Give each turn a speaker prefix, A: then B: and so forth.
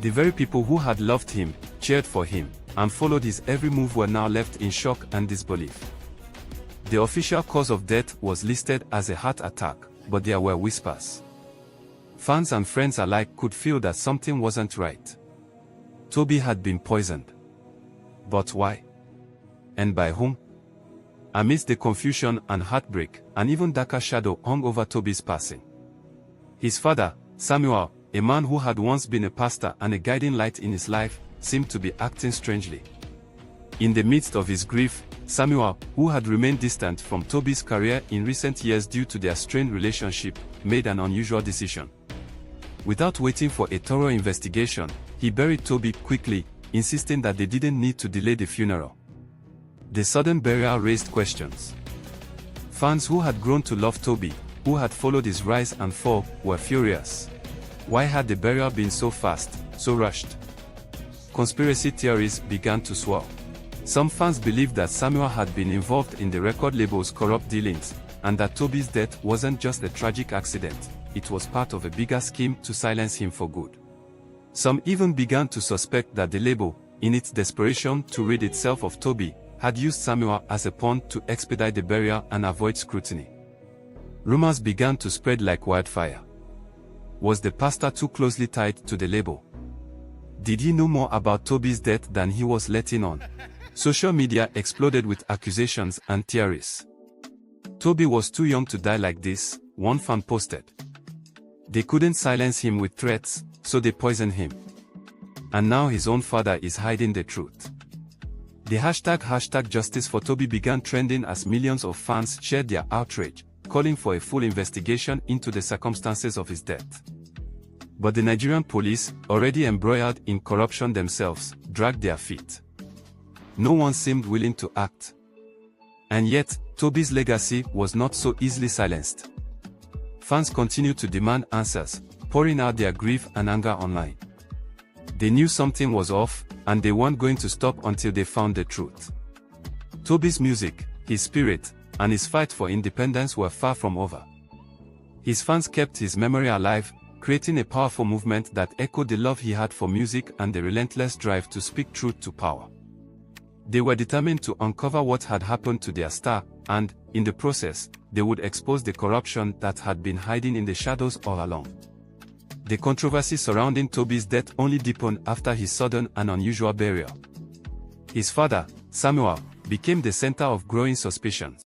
A: The very people who had loved him, cheered for him, and followed his every move were now left in shock and disbelief. The official cause of death was listed as a heart attack, but there were whispers. Fans and friends alike could feel that something wasn't right. Toby had been poisoned. But why? And by whom? Amidst the confusion and heartbreak, an even darker shadow hung over Toby's passing. His father, Samuel, a man who had once been a pastor and a guiding light in his life, seemed to be acting strangely. In the midst of his grief, Samuel, who had remained distant from Toby's career in recent years due to their strained relationship, made an unusual decision. Without waiting for a thorough investigation, he buried Toby quickly, insisting that they didn't need to delay the funeral. The sudden burial raised questions. Fans who had grown to love Toby, who had followed his rise and fall, were furious. Why had the burial been so fast, so rushed? Conspiracy theories began to swirl. Some fans believed that Samuel had been involved in the record label's corrupt dealings, and that Toby's death wasn't just a tragic accident, it was part of a bigger scheme to silence him for good. Some even began to suspect that the label, in its desperation to rid itself of Toby, had used Samuel as a pawn to expedite the burial and avoid scrutiny. Rumors began to spread like wildfire. Was the pastor too closely tied to the label? Did he know more about Toby's death than he was letting on? Social media exploded with accusations and theories. Toby was too young to die like this, one fan posted. They couldn't silence him with threats, so they poisoned him. And now his own father is hiding the truth. The hashtag Justice for Toby began trending as millions of fans shared their outrage, calling for a full investigation into the circumstances of his death. But the Nigerian police, already embroiled in corruption themselves, dragged their feet. No one seemed willing to act. And yet, Toby's legacy was not so easily silenced. Fans continued to demand answers, pouring out their grief and anger online. They knew something was off, and they weren't going to stop until they found the truth. Toby's music, his spirit, and his fight for independence were far from over. His fans kept his memory alive, creating a powerful movement that echoed the love he had for music and the relentless drive to speak truth to power. They were determined to uncover what had happened to their star, and, in the process, they would expose the corruption that had been hiding in the shadows all along. The controversy surrounding Toby's death only deepened after his sudden and unusual burial. His father, Samuel, became the center of growing suspicions.